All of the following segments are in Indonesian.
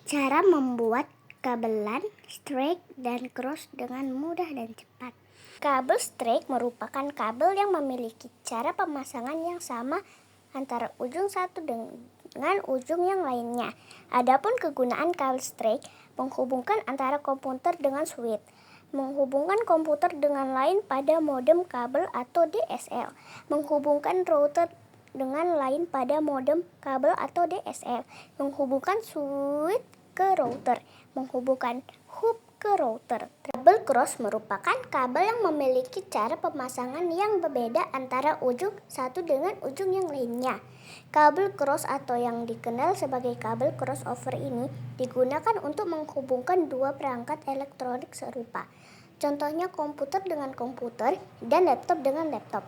Cara membuat kabelan straight dan cross dengan mudah dan cepat. Kabel straight merupakan kabel yang memiliki cara pemasangan yang sama antara ujung satu dengan ujung yang lainnya. Adapun kegunaan kabel straight menghubungkan antara komputer dengan switch, menghubungkan komputer dengan lain pada modem kabel atau DSL, menghubungkan router dengan lain pada modem kabel atau DSL, menghubungkan switch ke router, menghubungkan hub ke router. Kabel cross merupakan kabel yang memiliki cara pemasangan yang berbeda antara ujung satu dengan ujung yang lainnya. Kabel cross atau yang dikenal sebagai kabel crossover ini digunakan untuk menghubungkan dua perangkat elektronik serupa. Contohnya komputer dengan komputer dan laptop dengan laptop.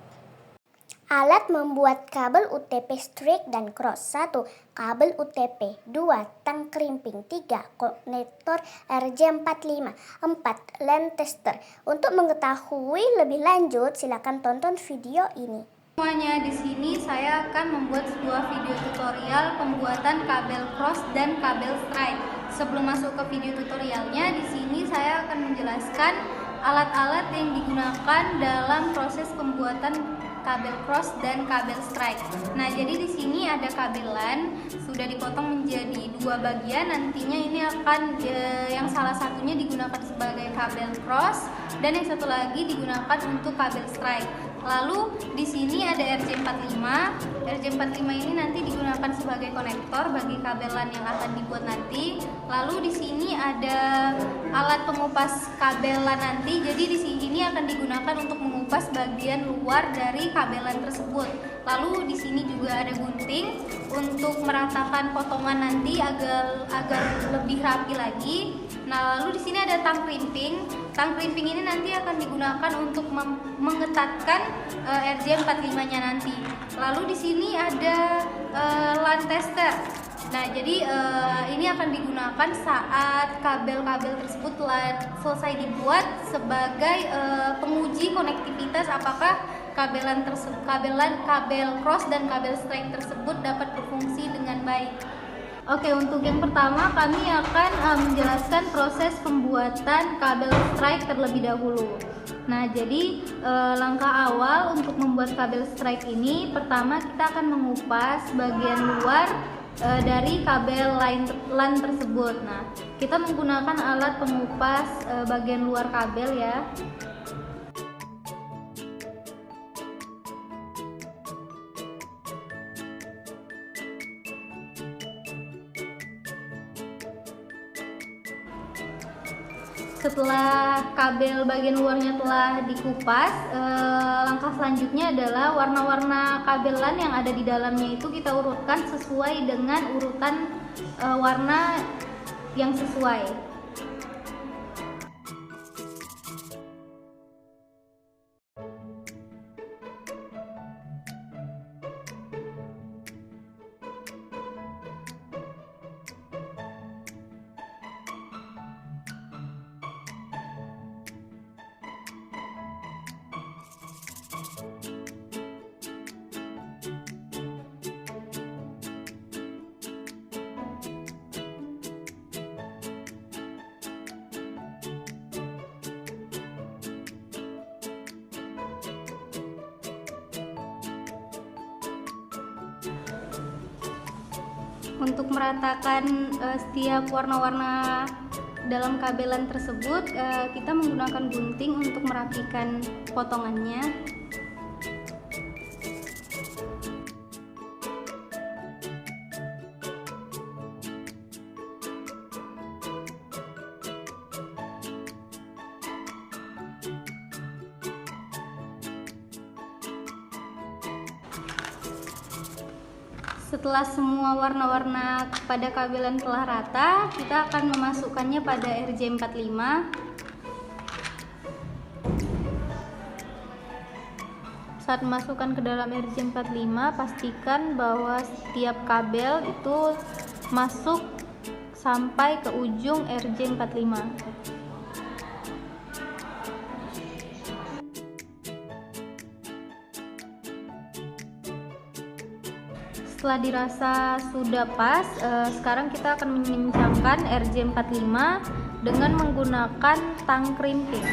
Alat membuat kabel UTP straight dan cross. 1. Kabel UTP. 2. Tang krimping. 3. Konektor RJ45. 4. LAN tester. Untuk mengetahui lebih lanjut, silakan tonton video ini. Semuanya, di sini saya akan membuat sebuah video tutorial pembuatan kabel cross dan kabel straight. Sebelum masuk ke video tutorialnya, di sini saya akan menjelaskan alat-alat yang digunakan dalam proses pembuatan kabel cross dan kabel straight. Nah, jadi di sini ada kabel LAN sudah dipotong menjadi dua bagian. Nantinya ini akan yang salah satunya digunakan sebagai kabel cross dan yang satu lagi digunakan untuk kabel straight. Lalu di sini ada RJ45. RJ45 ini nanti digunakan sebagai konektor bagi kabel LAN yang akan dibuat nanti. Lalu di sini ada alat pengupas kabel LAN nanti. Jadi di sini akan digunakan untuk mengupas bagian luar dari kabel LAN tersebut. Lalu di sini juga ada gunting untuk meratakan potongan nanti agar lebih rapi lagi. Nah, lalu di sini ada tang krimping. Tang krimping ini nanti akan digunakan untuk mengetatkan RJ45-nya nanti. Lalu di sini ada LAN tester. Nah, jadi ini akan digunakan saat kabel-kabel tersebut telah selesai dibuat sebagai penguji konektivitas apakah kabel cross dan kabel straight tersebut dapat berfungsi dengan baik. Oke, untuk yang pertama kami akan menjelaskan proses pembuatan kabel straight terlebih dahulu. Nah, jadi langkah awal untuk membuat kabel straight ini, pertama kita akan mengupas bagian luar dari kabel LAN tersebut. Nah, kita menggunakan alat pengupas bagian luar kabel ya. Setelah kabel bagian luarnya telah dikupas, langkah selanjutnya adalah warna-warna kabel LAN yang ada di dalamnya itu kita urutkan sesuai dengan urutan warna yang sesuai. Untuk meratakan setiap warna-warna dalam kabelan tersebut, kita menggunakan gunting untuk merapikan potongannya. Setelah semua warna-warna pada kabelan telah rata, kita akan memasukkannya pada RJ45. Saat memasukkan ke dalam RJ45, pastikan bahwa setiap kabel itu masuk sampai ke ujung RJ45. setelah dirasa sudah pas, sekarang kita akan mengencangkan RJ45 dengan menggunakan tang krimping.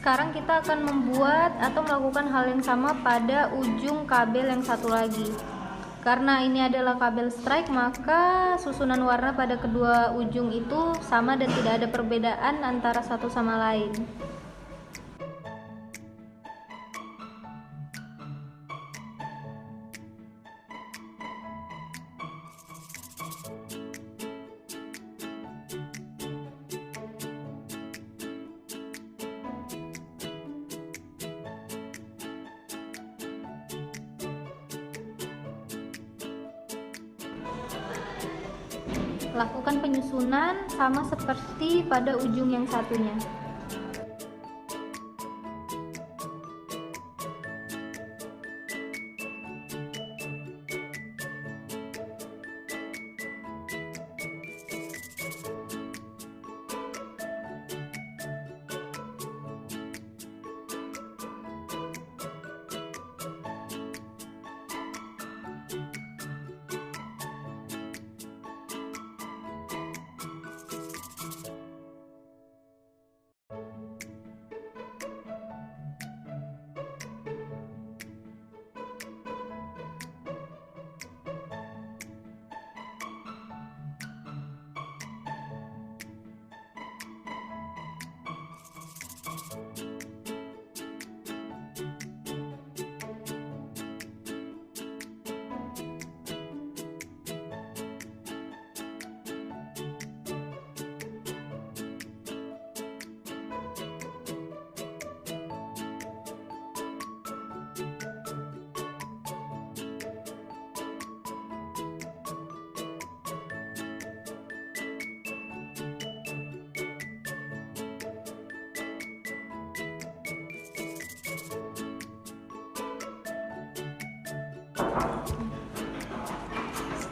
Sekarang kita akan membuat atau melakukan hal yang sama pada ujung kabel yang satu lagi. Karena ini adalah kabel strike, maka susunan warna pada kedua ujung itu sama dan tidak ada perbedaan antara satu sama lain. Lakukan penyusunan sama seperti pada ujung yang satunya.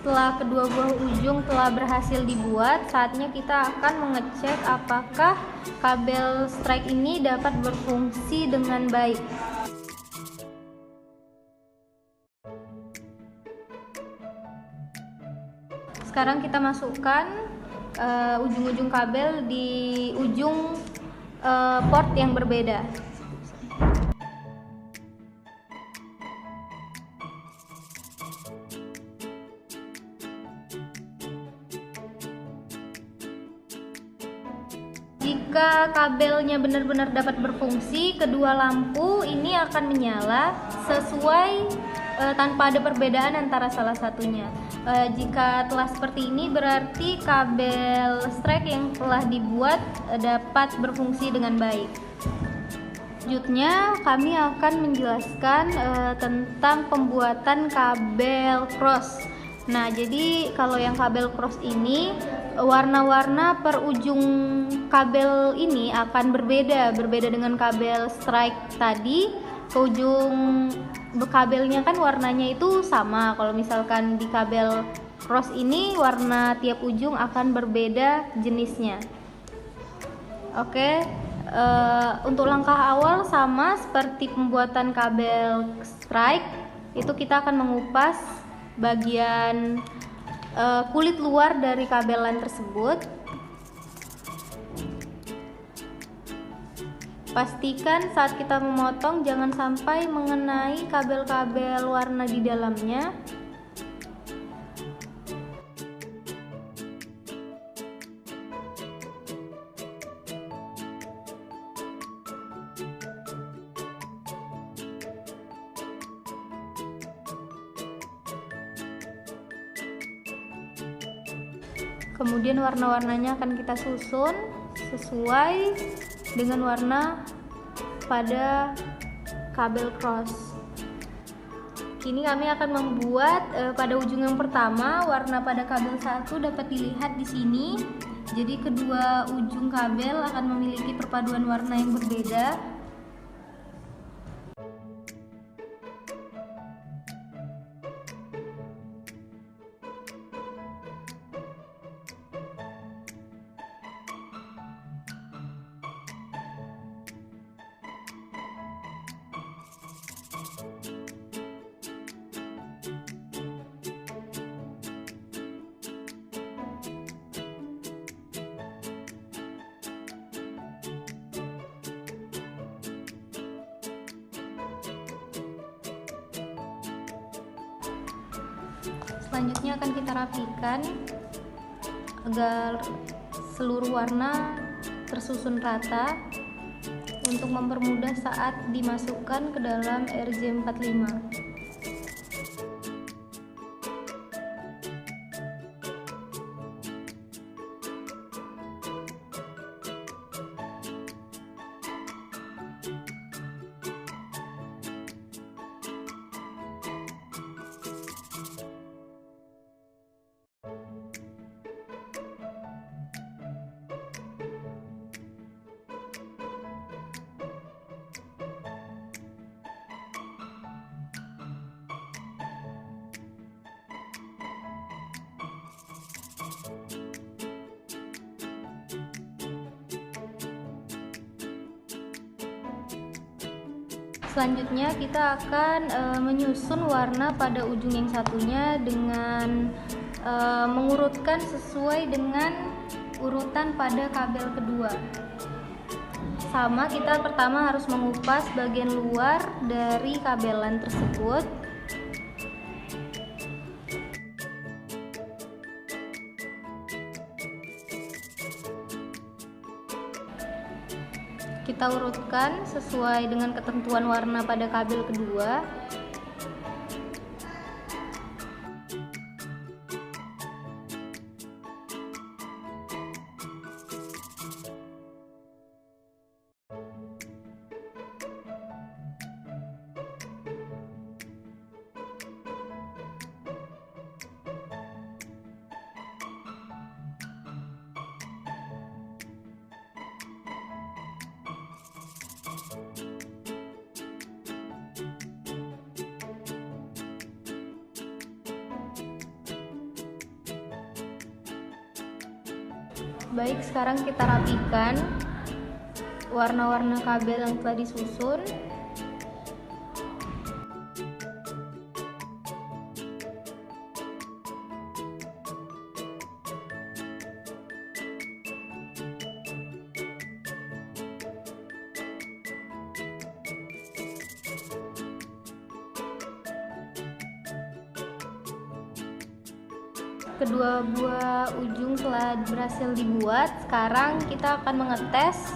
Setelah kedua buah ujung telah berhasil dibuat, saatnya kita akan mengecek apakah kabel strike ini dapat berfungsi dengan baik. Sekarang kita masukkan ujung-ujung kabel di ujung port yang berbeda. Jika kabelnya benar-benar dapat berfungsi, kedua lampu ini akan menyala sesuai tanpa ada perbedaan antara salah satunya. Jika telah seperti ini, berarti kabel strike yang telah dibuat dapat berfungsi dengan baik. Selanjutnya kami akan menjelaskan tentang pembuatan kabel cross. Nah, jadi kalau yang kabel cross ini, warna-warna per ujung kabel ini akan berbeda dengan kabel strike tadi. Ke ujung kabelnya kan warnanya itu sama. Kalau misalkan di kabel cross ini, warna tiap ujung akan berbeda jenisnya. Oke, untuk langkah awal sama seperti pembuatan kabel strike, itu kita akan mengupas bagian kulit luar dari kabelan tersebut. Pastikan saat kita memotong jangan sampai mengenai kabel-kabel warna di dalamnya. Kemudian warna-warnanya akan kita susun sesuai dengan warna pada kabel cross. Kini kami akan membuat pada ujung yang pertama, warna pada kabel 1 dapat dilihat di sini. Jadi kedua ujung kabel akan memiliki perpaduan warna yang berbeda. Selanjutnya akan kita rapikan agar seluruh warna tersusun rata untuk mempermudah saat dimasukkan ke dalam RJ45. Selanjutnya kita akan menyusun warna pada ujung yang satunya dengan mengurutkan sesuai dengan urutan pada kabel kedua. Sama, kita pertama harus mengupas bagian luar dari kabelan tersebut. Kita urutkan sesuai dengan ketentuan warna pada kabel kedua. Baik, sekarang kita rapikan warna-warna kabel yang telah disusun. Kedua buah ujung telah berhasil dibuat. Sekarang kita akan mengetes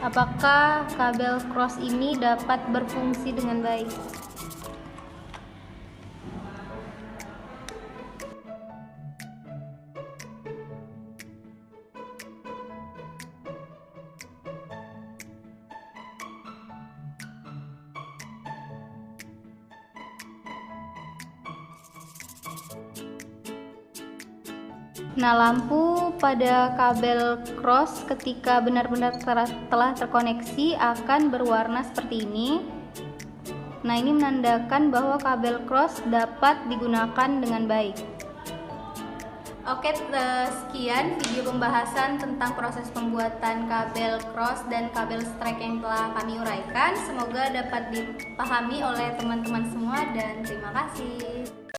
apakah kabel cross ini dapat berfungsi dengan baik. Nah, lampu pada kabel cross ketika benar-benar telah terkoneksi akan berwarna seperti ini. Nah, ini menandakan bahwa kabel cross dapat digunakan dengan baik. Oke, sekian video pembahasan tentang proses pembuatan kabel cross dan kabel strike yang telah kami uraikan. Semoga dapat dipahami oleh teman-teman semua dan terima kasih.